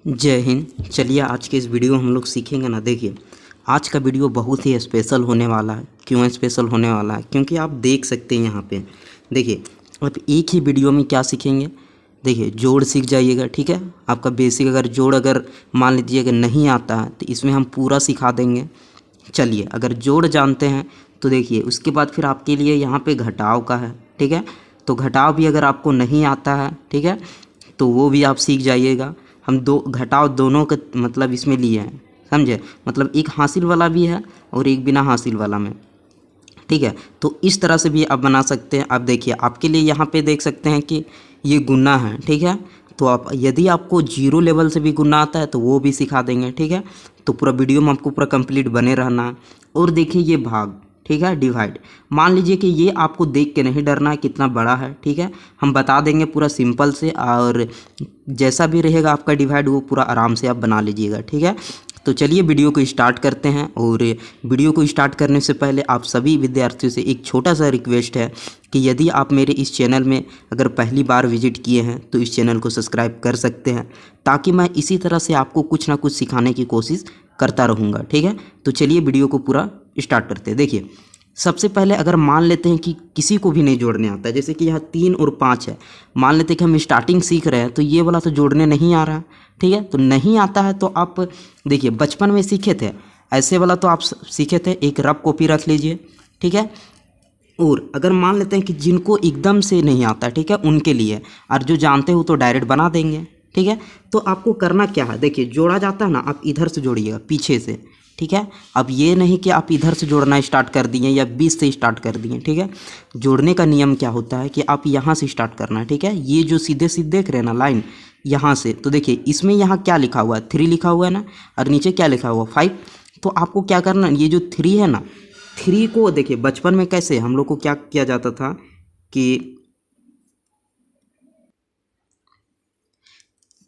जय हिंद। चलिए आज के इस वीडियो हम लोग सीखेंगे ना। देखिए आज का वीडियो बहुत ही स्पेशल होने वाला है। क्यों स्पेशल होने वाला है? क्योंकि आप देख सकते हैं यहाँ पे। देखिए आप एक ही वीडियो में क्या सीखेंगे। देखिए जोड़ सीख जाइएगा, ठीक है। आपका बेसिक अगर जोड़ अगर मान लीजिए कि नहीं आता है तो इसमें हम पूरा सिखा देंगे। चलिए अगर जोड़ जानते हैं तो देखिए उसके बाद फिर आपके लिए यहाँ पे घटाव का है, ठीक है। तो घटाव भी अगर आपको नहीं आता है, ठीक है, तो वो भी आप सीख जाइएगा। हम दो घटाव दोनों का मतलब इसमें लिए हैं, समझे। मतलब एक हासिल वाला भी है और एक बिना हासिल वाला में, ठीक है। तो इस तरह से भी आप बना सकते हैं। आप देखिए आपके लिए यहाँ पे देख सकते हैं कि ये गुना है, ठीक है। तो आप यदि आपको जीरो लेवल से भी गुना आता है तो वो भी सिखा देंगे, ठीक है। तो पूरा वीडियो में आपको पूरा कंप्लीट बने रहना है। और देखिए ये भाग, ठीक है, डिवाइड। मान लीजिए कि ये आपको देख के नहीं डरना है कितना बड़ा है, ठीक है। हम बता देंगे पूरा सिंपल से, और जैसा भी रहेगा आपका डिवाइड वो पूरा आराम से आप बना लीजिएगा, ठीक है। तो चलिए वीडियो को स्टार्ट करते हैं। और वीडियो को स्टार्ट करने से पहले आप सभी विद्यार्थियों से एक छोटा सा रिक्वेस्ट है कि यदि आप मेरे इस चैनल में अगर पहली बार विजिट किए हैं तो इस चैनल को सब्सक्राइब कर सकते हैं, ताकि मैं इसी तरह से आपको कुछ ना कुछ सिखाने की कोशिश करता रहूँगा, ठीक है। तो चलिए वीडियो को पूरा स्टार्ट करते हैं। देखिए सबसे पहले अगर मान लेते हैं कि किसी को भी नहीं जोड़ने आता है, जैसे कि यहाँ 3 और 5 है। मान लेते हैं कि हम स्टार्टिंग सीख रहे हैं तो ये वाला तो जोड़ने नहीं आ रहा है, ठीक है। तो नहीं आता है तो आप देखिए बचपन में सीखे थे ऐसे वाला, तो आप सीखे थे। एक रफ कॉपी रख लीजिए, ठीक है। और अगर मान लेते हैं कि जिनको एकदम से नहीं आता, ठीक है, उनके लिए, और जो जानते हो तो डायरेक्ट बना देंगे, ठीक है। तो आपको करना क्या है, देखिए जोड़ा जाता है ना, आप इधर से जोड़िएगा पीछे से, ठीक है। अब ये नहीं कि आप इधर से जोड़ना स्टार्ट कर दिए या 20 से स्टार्ट कर दिए, ठीक है। जोड़ने का नियम क्या होता है कि आप यहाँ से स्टार्ट करना है, ठीक है। ये जो सीधे सीधे देख रहे हैं ना लाइन, यहाँ से, तो देखिए इसमें यहाँ क्या लिखा हुआ है, 3 लिखा हुआ है ना, और नीचे क्या लिखा हुआ है, 5। तो आपको क्या करना है, ये जो 3 है ना, 3 को देखिए बचपन में कैसे हम लोग को क्या किया जाता था कि,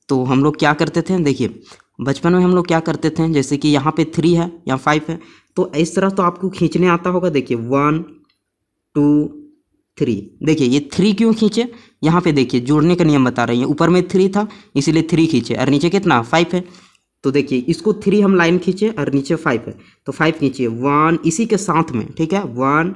तो हम लोग क्या करते थे, देखिए बचपन में हम लोग क्या करते थे, जैसे कि यहाँ पे 3 है या 5 है, तो इस तरह तो आपको खींचने आता होगा। देखिए 1 2 3, देखिए ये 3 क्यों खींचे, यहाँ पे देखिए जोड़ने का नियम बता रही है। ऊपर में 3 था इसीलिए 3 खींचे, और नीचे कितना 5 है। तो देखिए इसको 3 हम लाइन खींचे और नीचे 5 है, तो 5 खींचिए 1 इसी के साथ में, ठीक है। 1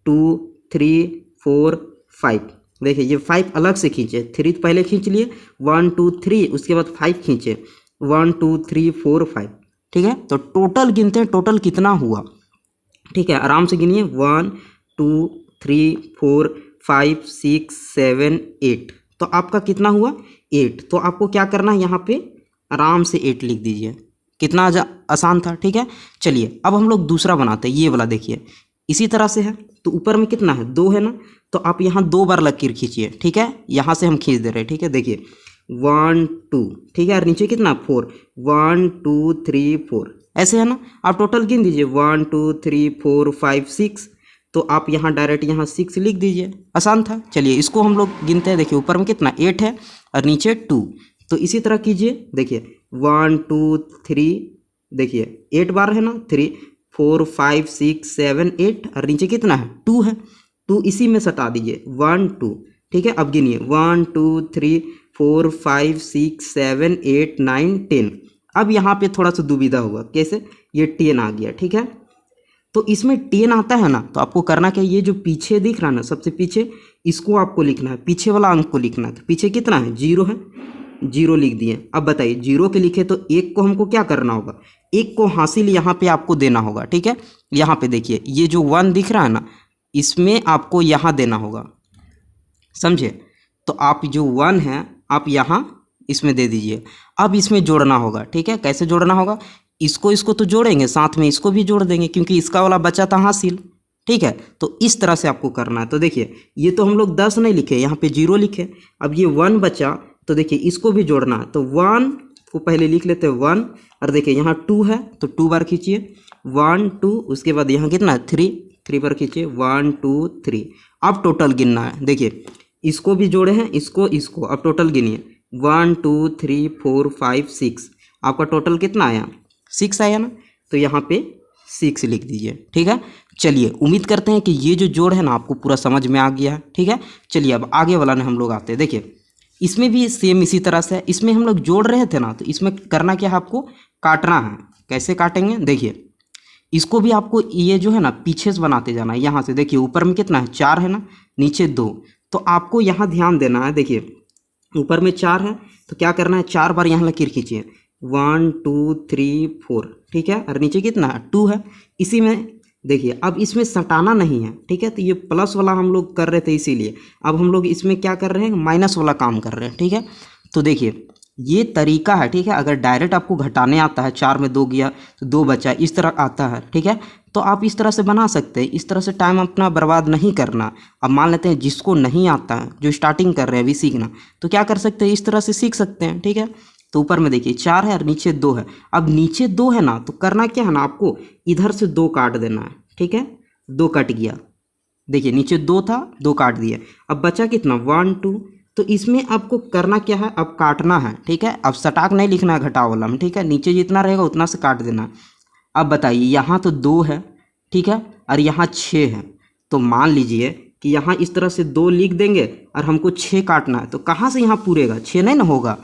2 3 4 5, देखिए ये 5 अलग से खींचे, 3 पहले खींच लिए, 1 2 3, उसके बाद 5 खींचे, 1 2 3 4 5, ठीक है। तो टोटल गिनते हैं, टोटल कितना हुआ, ठीक है। आराम से गिनिए, 1 2 3 4 5 6 7 8, तो आपका कितना हुआ 8। तो आपको क्या करना है, यहाँ पे आराम से 8 लिख दीजिए। कितना आसान था, ठीक है। चलिए अब हम लोग दूसरा बनाते हैं, ये वाला देखिए इसी तरह से है। तो ऊपर में कितना है, 2 है ना, तो आप यहाँ 2 बार लकीर खींचिए, ठीक है। यहाँ से हम खींच दे रहे हैं, ठीक है। देखिए 1 2, ठीक है, और नीचे कितना 4, 1 2 3 4, ऐसे है ना। आप टोटल गिन दीजिए 1 2 3 4 5 6, तो आप यहाँ डायरेक्ट यहाँ 6 लिख दीजिए, आसान था। चलिए इसको हम लोग गिनते हैं। देखिए ऊपर में कितना 8 है और नीचे 2, तो इसी तरह कीजिए। देखिए 1 2 3, देखिए 8 बार है ना, 3 4 5 6 7 8, और नीचे कितना है 2 है, 2 इसी में सटा दीजिए 1 2, ठीक है। अब गिनिए 1 2 3 4 5 6 7 8 9 10। अब यहाँ पे थोड़ा सा दुविधा होगा, कैसे, ये 10 आ गया, ठीक है। तो इसमें 10 आता है ना, तो आपको करना क्या, ये जो पीछे दिख रहा है ना, सबसे पीछे, इसको आपको लिखना है, पीछे वाला अंक को लिखना है। तो पीछे कितना है 0 है, 0 लिख दिए। अब बताइए 0 के लिखे तो 1 को हमको क्या करना होगा, 1 को हासिल यहाँ पे आपको देना होगा, ठीक है। यहाँ पे देखिए ये जो 1 दिख रहा है ना, इसमें आपको यहाँ देना होगा, समझे। तो आप जो 1 है आप यहाँ इसमें दे दीजिए। अब इसमें जोड़ना होगा, ठीक है। कैसे जोड़ना होगा, इसको तो जोड़ेंगे, साथ में इसको भी जोड़ देंगे क्योंकि इसका वाला बचा था हासिल, ठीक है। तो इस तरह से आपको करना है। तो देखिए ये तो हम लोग 10 नहीं लिखे, यहाँ पे 0 लिखे। अब ये 1 बचा, तो देखिए इसको भी जोड़ना है। तो 1 को पहले लिख लेते हैं 1, और देखिए यहाँ 2 है तो 2 बार खींचिए 1 2, उसके बाद यहाँ कितना 3 बार खींचिए 1 2 3। अब टोटल गिनना है। देखिए इसको भी जोड़े हैं, इसको अब टोटल गिनिए 1 2 3 4 5 6, आपका टोटल कितना आया 6 आया ना, तो यहाँ पे 6 लिख दीजिए, ठीक है। चलिए उम्मीद करते हैं कि ये जो जोड़ है ना आपको पूरा समझ में आ गया है, ठीक है। चलिए अब आगे वाला ने हम लोग आते हैं। देखिए इसमें भी सेम इसी तरह से है। इसमें हम लोग जोड़ रहे थे ना, तो इसमें करना क्या है, आपको काटना है। कैसे काटेंगे देखिए, इसको भी आपको ये जो है ना पीछे से बनाते जाना है। यहाँ से देखिए ऊपर में कितना है, 4 है ना, नीचे 2। तो आपको यहाँ ध्यान देना है। देखिए ऊपर में 4 है तो क्या करना है, 4 बार यहाँ लकीर खींचिए, 1 2 3 4, ठीक है। और नीचे कितना है, 2 है। इसी में देखिए अब इसमें सटाना नहीं है, ठीक है। तो ये प्लस वाला हम लोग कर रहे थे, इसीलिए अब हम लोग इसमें क्या कर रहे हैं, माइनस वाला काम कर रहे हैं, ठीक है। तो देखिए ये तरीका है, ठीक है। अगर डायरेक्ट आपको घटाने आता है, 4 में 2 गया तो 2 बचा, इस तरह आता है, ठीक है। तो आप इस तरह से बना सकते हैं। इस तरह से टाइम अपना बर्बाद नहीं करना। अब मान लेते हैं जिसको नहीं आता है, जो स्टार्टिंग कर रहे हैं अभी सीखना, तो क्या कर सकते हैं, इस तरह से सीख सकते हैं, ठीक है। तो ऊपर में देखिए 4 है और नीचे 2 है। अब नीचे 2 है ना, तो करना क्या है ना, आपको इधर से 2 काट देना है, ठीक है। 2 कट गया, देखिए नीचे 2 था, 2 काट दिया। अब बचा कितना, 1 2। तो इसमें आपको करना क्या है, अब काटना है, ठीक है। अब सटाक नहीं लिखना है घटाव वाला में, ठीक है। नीचे जितना रहेगा उतना से काट देना। अब बताइए यहाँ तो 2 है, ठीक है, और यहाँ 6 है। तो मान लीजिए कि यहाँ इस तरह से 2 लिख देंगे और हमको 6 काटना है, तो कहाँ से यहाँ पूरेगा, 6 नहीं ना होगा।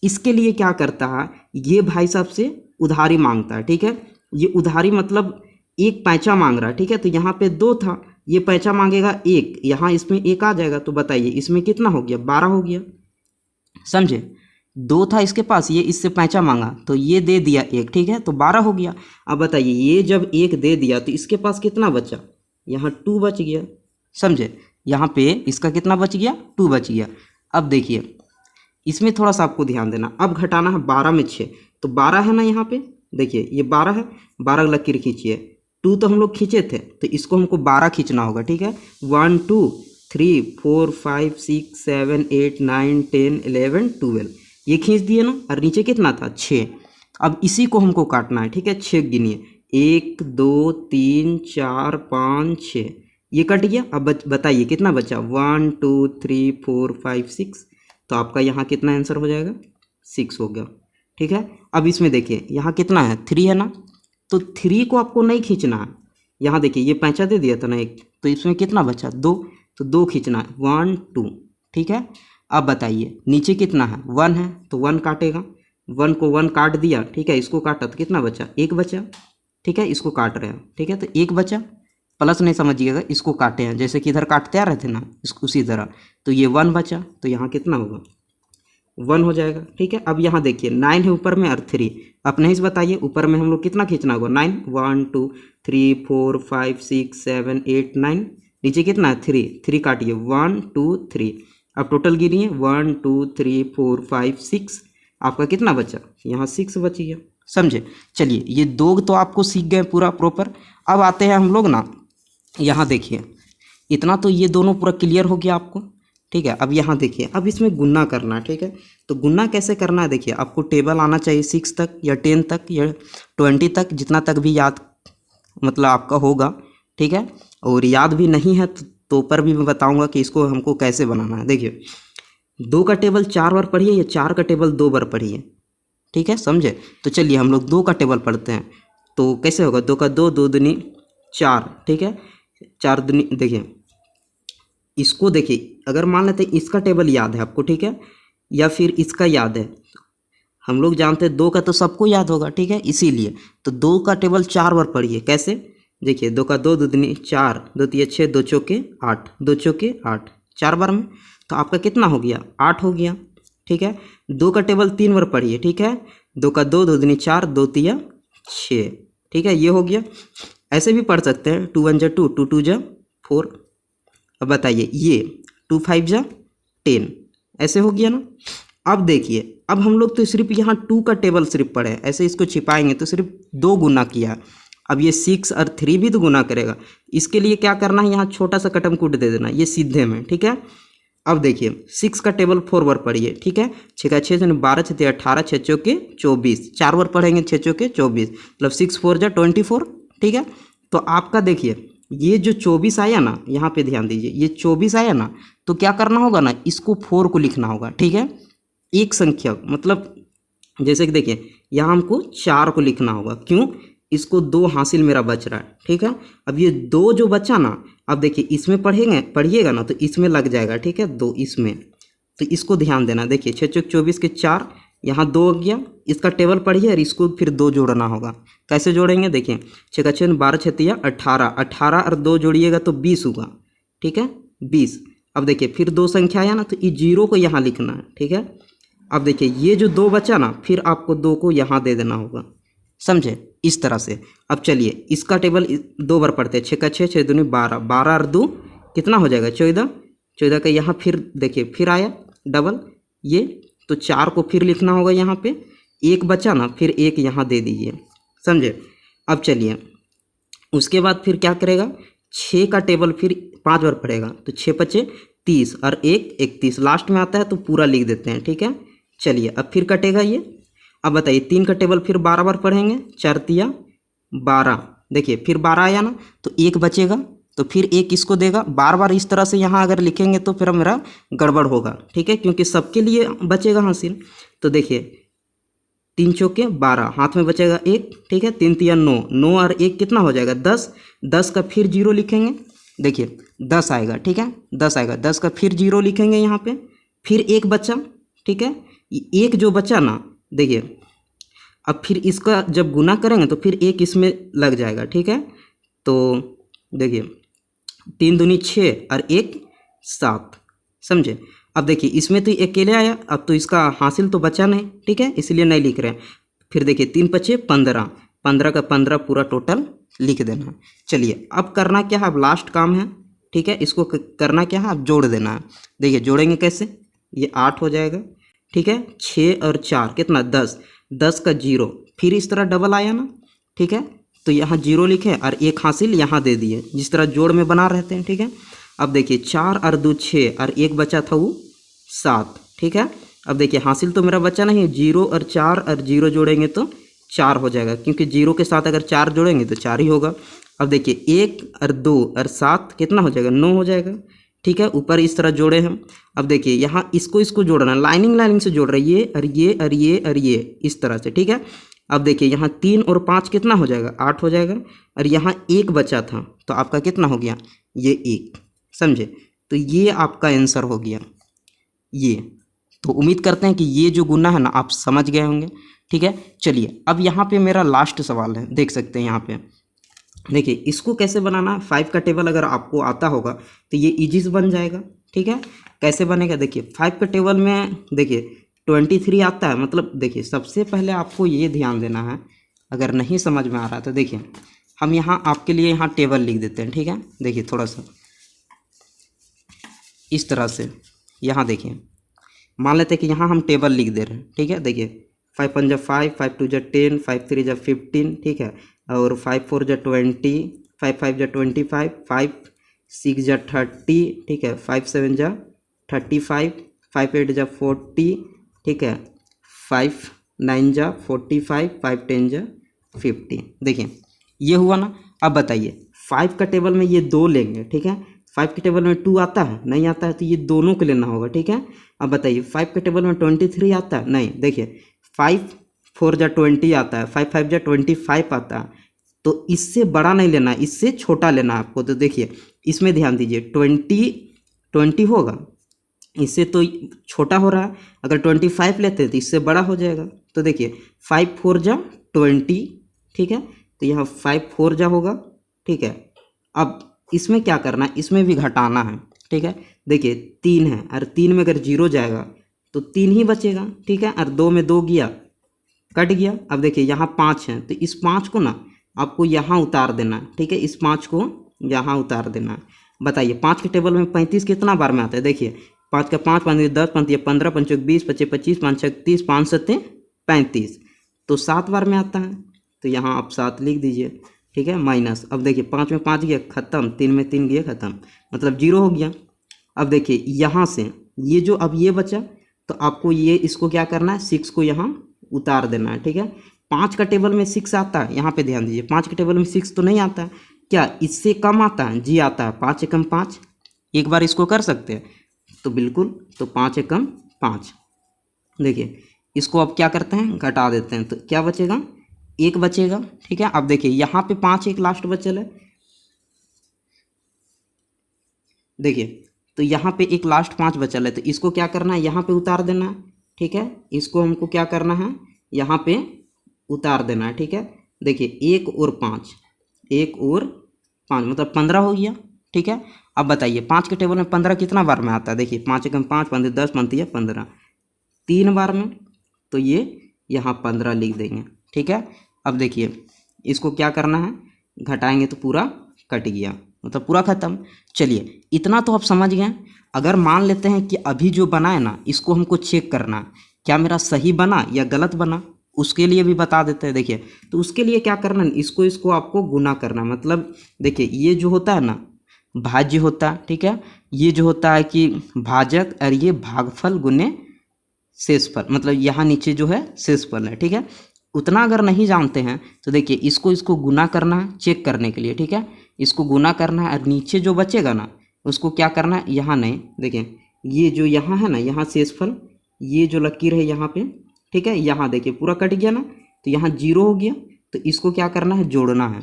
इसके लिए क्या करता है, ये भाई साहब से उधारी मांगता है, ठीक है। ये उधारी मतलब एक पैंचा मांग रहा है, ठीक है। तो यहाँ पे 2 था, ये पैंचा मांगेगा 1, यहाँ इसमें 1 आ जाएगा। तो बताइए इसमें कितना हो गया, 12 हो गया, समझे। 2 था इसके पास, ये इससे पैंचा मांगा तो ये दे दिया 1, ठीक है, तो 12 हो गया। अब बताइए ये जब 1 दे दिया तो इसके पास कितना बचा, यहाँ 2 बच गया, समझे। यहाँ पे इसका कितना बच गया, 2 बच गया। अब देखिए इसमें थोड़ा सा आपको ध्यान देना। अब घटाना है 12 में 6, तो 12 है ना यहाँ पे, देखिए ये 12 है, 12 लकीर खींचिए। 2 तो हम लोग खींचे थे, तो इसको हमको 12 खींचना होगा, ठीक है। 1 2 3 4 5 6 7 8 9 10 11 12, ये खींच दिए ना। और नीचे कितना था, 6। अब इसी को हमको काटना है, ठीक है। 6 गिनिए, 1 2 3 4 5 6, ये कट गया। अब बताइए कितना बचा, 1 2 3 4 5 6। तो आपका यहाँ कितना आंसर हो जाएगा, 6 हो गया, ठीक है। अब इसमें देखिए यहाँ कितना है, 3 है ना, तो 3 को आपको नहीं खींचना है। यहाँ देखिए ये पैंचा दे दिया था ना 1, तो इसमें कितना बचा, 2, तो 2 खींचना है, 1 2, ठीक है। अब बताइए नीचे कितना है, 1 है, तो 1 काटेगा, 1 को 1 काट दिया, ठीक है। इसको काटा तो कितना बचा, 1 बचा, ठीक है। इसको काट रहे हैं, ठीक है, तो 1 बचा। प्लस नहीं समझिएगा, इसको काटे हैं जैसे कि इधर काटते आ रहे थे ना, इसको उसी तरह। तो ये 1 बचा, तो यहाँ कितना होगा, 1 हो जाएगा, ठीक है। अब यहाँ देखिए 9 है ऊपर में और 3, आप नहीं से बताइए ऊपर में हम लोग कितना खींचना होगा, 9, 1 2 3 4 5 6 7 8 9, नीचे कितना है, 3, 3 काटिए, 1 2 3। अब टोटल गिनिए, 1 2 3 4 5 6, आपका कितना बचा, यहाँ 6 बच गया, समझे। चलिए ये 2 तो आपको सीख गए पूरा प्रॉपर। अब आते हैं हम लोग ना, यहाँ देखिए इतना तो ये दोनों पूरा क्लियर हो गया आपको, ठीक है। अब यहाँ देखिए, अब इसमें गुन्ना करना है, ठीक है। तो गुन्ना कैसे करना है, देखिए आपको टेबल आना चाहिए 6 तक या 10 तक या 20 तक, जितना तक भी याद मतलब आपका होगा, ठीक है। और याद भी नहीं है तो ऊपर भी मैं बताऊंगा कि इसको हमको कैसे बनाना है। देखिए 2 का टेबल 4 बार पढ़िए या 4 का टेबल 2 बार पढ़िए, ठीक है, समझे। तो चलिए हम लोग 2 का टेबल पढ़ते हैं। तो कैसे होगा, 2 का 2, 2 दूनी 4, ठीक है, 4 दूनी, देखिए इसको देखिए, अगर मान लेते हैं इसका टेबल याद है आपको, ठीक है, या फिर इसका याद है, हम लोग जानते हैं 2 का तो सबको याद होगा, ठीक है, इसीलिए तो 2 का टेबल 4 बार पढ़िए। कैसे, देखिए 2 का 2, 2 दूनी 4, 2 तिया 6, 2 चौके 8, 2 चौके 8, 4 बार में, तो आपका कितना हो गया, 8 हो गया, ठीक है। 2 का टेबल 3 बार पढ़िए, ठीक है, 2 का 2, 2 दूनी 4, 2 तिया 6, ठीक है, ये हो गया। ऐसे भी पढ़ सकते हैं, 2 1 जा 2, 2 2 जा 4। अब बताइए ये 2 5 जा 10, ऐसे हो गया ना। अब देखिए, अब हम लोग तो सिर्फ यहाँ 2 का टेबल सिर्फ पढ़े, ऐसे इसको छिपाएंगे तो सिर्फ 2 गुना किया। अब ये 6 और 3 भी तो गुना करेगा, इसके लिए क्या करना है, यहाँ छोटा सा कटम कूट दे देना, ये सीधे में, ठीक है। अब देखिए 6 का टेबल 4 बार पढ़िए, ठीक है, 6 का 6 12, 6 18, 6 चौके 24, 4 बार पढ़ेंगे, 6 चौके 24, मतलब 6 4 जा 24, ठीक है। तो आपका देखिए ये जो 24 आया ना, यहाँ पे ध्यान दीजिए, ये 24 आया ना, तो क्या करना होगा ना, इसको 4 को लिखना होगा, ठीक है। एक संख्या मतलब जैसे कि देखिए यहाँ हमको 4 को लिखना होगा, क्यों, इसको 2 हासिल मेरा बच रहा है, ठीक है। अब ये 2 जो बचा ना, अब देखिए इसमें पढ़िएगा ना तो इसमें लग जाएगा, ठीक है, 2 इसमें, तो इसको ध्यान देना। देखिए 6 चौक 24 के 4, यहाँ 2 हो गया, इसका टेबल पढ़िए और इसको फिर 2 जोड़ना होगा। कैसे जोड़ेंगे देखिए, 6 का 6 12 छतिया 18, 18 और 2 जोड़िएगा तो 20 होगा, ठीक है 20। अब देखिए फिर 2 संख्या आया ना, तो इस 0 को यहाँ लिखना है, ठीक है। अब देखिए ये जो 2 बचा ना, फिर आपको 2 को यहाँ दे देना होगा, समझे, इस तरह से। अब चलिए इसका टेबल 2 बार पढ़ते हैं। 6 का 6, 6 दूनी 12, 12 और 2 कितना हो जाएगा 14, 14 का यहाँ फिर देखिए फिर आया डबल ये, तो 4 को फिर लिखना होगा यहाँ पे, 1 बचा ना, फिर 1 यहाँ दे दीजिए, समझे। अब चलिए उसके बाद फिर क्या करेगा, 6 का टेबल फिर 5 बार पढ़ेगा, तो 6 पचे 30 और 1 31, लास्ट में आता है तो पूरा लिख देते हैं, ठीक है। चलिए अब फिर कटेगा ये। अब बताइए 3 का टेबल फिर 12 बार पढ़ेंगे, 4 तिया 12, देखिए फिर 12 आया ना, तो 1 बचेगा, तो फिर 1 इसको देगा। बार बार इस तरह से यहाँ अगर लिखेंगे तो फिर मेरा गड़बड़ होगा, ठीक है, क्योंकि सबके लिए बचेगा हासिल। तो देखिए 3 चौके 12, हाथ में बचेगा 1, ठीक है, 3 तिया 9, 9 और 1 कितना हो जाएगा 10, 10 का फिर 0 लिखेंगे, देखिए 10 आएगा, ठीक है 10 आएगा, 10 का फिर 0 लिखेंगे यहाँ पे, फिर 1 बचा, ठीक है, 1 जो बचा ना, देखिए अब फिर इसका जब गुना करेंगे तो फिर 1 इसमें लग जाएगा, ठीक है। तो देखिए 3 दूनी 6 और 1 7, समझे। अब देखिए इसमें तो अकेले आया, अब तो इसका हासिल तो बचा नहीं, ठीक है, इसलिए नहीं लिख रहे हैं। फिर देखिए 3 पचे 15, 15 का 15 पूरा टोटल लिख देना। चलिए अब करना क्या है, अब लास्ट काम है, ठीक है, इसको करना क्या है, अब जोड़ देना है। देखिए जोड़ेंगे कैसे, ये 8 हो जाएगा, ठीक है, 6 और 4 कितना 10, 10 का 0, फिर इस तरह डबल आया ना, ठीक है, तो यहाँ 0 लिखे और 1 हासिल यहाँ दे दिए, जिस तरह जोड़ में बना रहते हैं, ठीक है। अब देखिए 4 और 2 6 और 1 बचा था वो 7, ठीक है। अब देखिए हासिल तो मेरा बचा नहीं है, 0 और 4 और 0 जोड़ेंगे तो 4 हो जाएगा, क्योंकि 0 के साथ अगर 4 जोड़ेंगे तो 4 ही होगा। अब देखिए 1 और 2 और 7 कितना हो जाएगा 9 हो जाएगा, ठीक है, ऊपर इस तरह जोड़े हम। अब देखिए यहाँ इसको जोड़ना, लाइनिंग से जोड़ रहे हैं, ये और ये और ये और ये इस तरह से, ठीक है। अब देखिए यहाँ 3 और 5 कितना हो जाएगा 8 हो जाएगा, और यहाँ 1 बचा था तो आपका कितना हो गया ये 1, समझे। तो ये आपका आंसर हो गया ये। तो उम्मीद करते हैं कि ये जो गुना है ना आप समझ गए होंगे, ठीक है। चलिए अब यहाँ पे मेरा लास्ट सवाल है, देख सकते हैं यहाँ पे, देखिए इसको कैसे बनाना है। 5 का टेबल अगर आपको आता होगा तो ये इजी से बन जाएगा, ठीक है। कैसे बनेगा देखिए, 5 का टेबल में देखिए 23 आता है, मतलब देखिए सबसे पहले आपको ये ध्यान देना है, अगर नहीं समझ में आ रहा तो देखिए हम यहाँ आपके लिए यहाँ टेबल लिख देते हैं, ठीक है। देखिए थोड़ा सा इस तरह से यहाँ देखिए, मान लेते हैं कि यहाँ हम टेबल लिख दे रहे हैं, ठीक है। देखिए 5 1 जा 5, 5 2 जा 10, 5 3 जा 15, ठीक है, और 5 4 जा 20, 5 5 जा 25, 5 6 जा 30, ठीक है, 5 7 जा 35, 5 8 जा 40, ठीक है, 5 9 जा 45, 5 10 जा 50। देखिए ये हुआ ना। अब बताइए 5 का टेबल में ये 2 लेंगे, ठीक है, 5 के टेबल में 2 आता है नहीं आता है, तो ये दोनों को लेना होगा, ठीक है। अब बताइए 5 के टेबल में 23 आता है नहीं, देखिए 5 4 जा 20 आता है, 5 5 जा 25 आता है, तो इससे बड़ा नहीं लेना, इससे छोटा लेना है आपको। तो देखिए इसमें ध्यान दीजिए 20 होगा, इससे तो छोटा हो रहा है, अगर 25 लेते हैं तो इससे बड़ा हो जाएगा। तो देखिए 5 4 जा 20, ठीक है, तो यहाँ 5 4 जा होगा, ठीक है। अब इसमें क्या करना है, इसमें भी घटाना है, ठीक है। देखिए 3 है और 3 में अगर 0 जाएगा तो 3 ही बचेगा, ठीक है, और 2 में 2 गया कट गया। अब देखिए यहाँ 5 है, तो इस 5 को ना आपको यहाँ उतार देना है, ठीक है, इस 5 को यहाँ उतार देना है। बताइए 5 के टेबल में 35 कितना बार में आता है, देखिए 5 का 5 5 10 5 15 5 20 25 25 5 36 5 7 35, तो 7 बार में आता है, तो यहाँ आप 7 लिख दीजिए, ठीक है, माइनस। अब देखिए 5 में 5 गया खत्म, 3 में 3 गया खत्म, मतलब 0 हो गया। अब देखिए यहाँ से ये जो अब ये बचा, तो आपको ये इसको क्या करना है, 6 को यहाँ उतार देना है, ठीक है। 5 का टेबल में 6 आता है, यहाँ पे ध्यान दीजिए 5 के टेबल में 6 तो नहीं आता है, क्या इससे कम आता है, जी आता है, 5 एकम 5। एक बार इसको कर सकते हैं तो बिल्कुल, तो 5 एकम 5। देखिए इसको अब क्या करते हैं, घटा देते हैं, तो क्या बचेगा 1 बचेगा, ठीक है। अब देखिए यहाँ पे 5 1 लास्ट बचल है, देखिए तो यहाँ पे एक लास्ट 5 बचल है, तो इसको क्या करना है, यहाँ पे उतार देना है। ठीक है, इसको हमको क्या करना है, यहाँ पे उतार देना है। ठीक है, देखिए 1 और 5, 1 और 5 मतलब 15 हो गया। ठीक है, अब बताइए 5 के टेबल में 15 कितना बार में आता है, देखिए 5 एकम 5, 5 10 बनती है 15, 3 बार में, तो ये यहाँ 15 लिख देंगे। ठीक है, अब देखिए इसको क्या करना है, घटाएंगे तो पूरा कट गया, मतलब पूरा खत्म। चलिए इतना तो आप समझ गए। अगर मान लेते हैं कि अभी जो बना है ना, इसको हमको चेक करना क्या मेरा सही बना या गलत बना, उसके लिए भी बता देते हैं। देखिए तो उसके लिए क्या करना है, इसको आपको गुना करना, मतलब देखिए ये जो होता है ना भाज्य होता है। ठीक है, ये जो होता है कि भाजक, और ये भागफल गुने शेषफल, मतलब यहाँ नीचे जो है शेषफल है। ठीक है, उतना अगर नहीं जानते हैं तो देखिए इसको गुना करना है चेक करने के लिए। ठीक है, इसको गुना करना है और नीचे जो बचेगा ना उसको क्या करना है, यहाँ नहीं, देखिए ये जो यहाँ है ना, यहाँ शेषफल, ये जो लकीर है यहाँ पे, ठीक है, यहाँ देखिए पूरा कट गया ना, तो यहाँ 0 हो गया, तो इसको क्या करना है, जोड़ना है।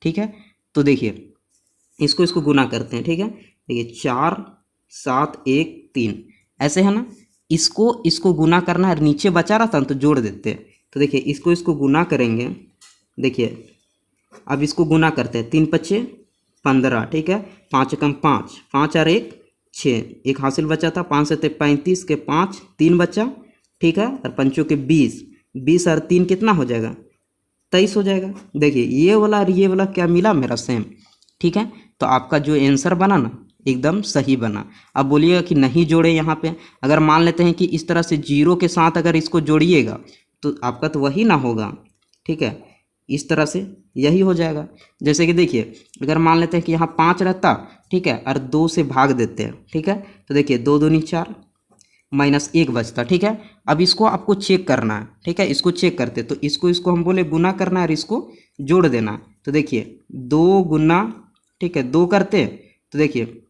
ठीक है, तो देखिए इसको गुना करते हैं। ठीक है, देखिए 4 7 1 3 ऐसे है ना, इसको गुना करना है, नीचे बचा रहा था तो जोड़ देते हैं। तो देखिए इसको गुना करेंगे, देखिए अब इसको गुना करते हैं, 3 5 15। ठीक है, 5 एकम 5, 5 और 1 6, एक हासिल बचा था, 5 से 35 के 5, 3 बचा। ठीक है, और 5 के 20, 20 और 3 कितना हो जाएगा, 23 हो जाएगा। देखिए ये वाला और ये वाला क्या मिला मेरा सेम। ठीक है, तो आपका जो आंसर बना ना एकदम सही बना। अब बोलिएगा कि नहीं जोड़े, यहाँ पे अगर मान लेते हैं कि इस तरह से 0 के साथ अगर इसको जोड़िएगा तो आपका तो वही ना होगा। ठीक है, इस तरह से यही हो जाएगा। जैसे कि देखिए अगर मान लेते हैं कि यहाँ 5 रहता, ठीक है, और 2 से भाग देते हैं। ठीक है, तो देखिए 2 दूनी 4 -1 बचता। ठीक है, अब इसको आपको चेक करना है। ठीक है, इसको चेक करते तो इसको हम बोले गुना करना है और इसको जोड़ देना है। तो देखिए 2 गुना, ठीक है, 2 करते तो देखिए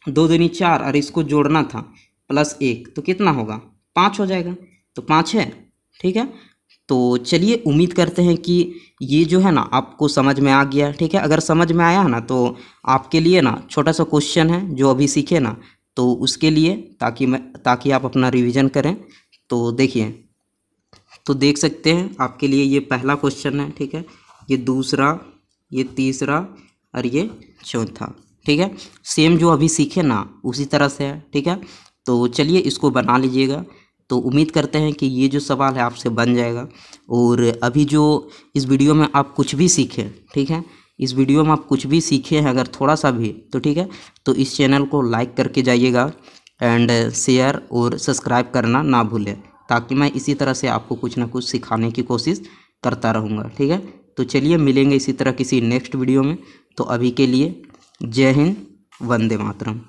2 दूनी 4 और इसको जोड़ना था +1, तो कितना होगा, 5 हो जाएगा, तो 5 है। ठीक है, तो चलिए उम्मीद करते हैं कि ये जो है ना आपको समझ में आ गया। ठीक है, अगर समझ में आया है ना तो आपके लिए ना छोटा सा क्वेश्चन है जो अभी सीखे ना, तो उसके लिए ताकि आप अपना रिवीजन करें। तो देखिए, तो देख सकते हैं आपके लिए ये पहला क्वेश्चन है। ठीक है, ये दूसरा, ये तीसरा और ये चौथा। ठीक है, सेम जो अभी सीखे ना उसी तरह से है। ठीक है, तो चलिए इसको बना लीजिएगा। तो उम्मीद करते हैं कि ये जो सवाल है आपसे बन जाएगा। और अभी जो इस वीडियो में आप कुछ भी सीखें, ठीक है, इस वीडियो में आप कुछ भी सीखे हैं अगर थोड़ा सा भी, तो ठीक है, तो इस चैनल को लाइक करके जाइएगा एंड शेयर और सब्सक्राइब करना ना भूलें, ताकि मैं इसी तरह से आपको कुछ ना कुछ सिखाने की कोशिश करता रहूँगा। ठीक है, तो चलिए मिलेंगे इसी तरह किसी नेक्स्ट वीडियो में। तो अभी के लिए जय हिंद, वंदे मातरम।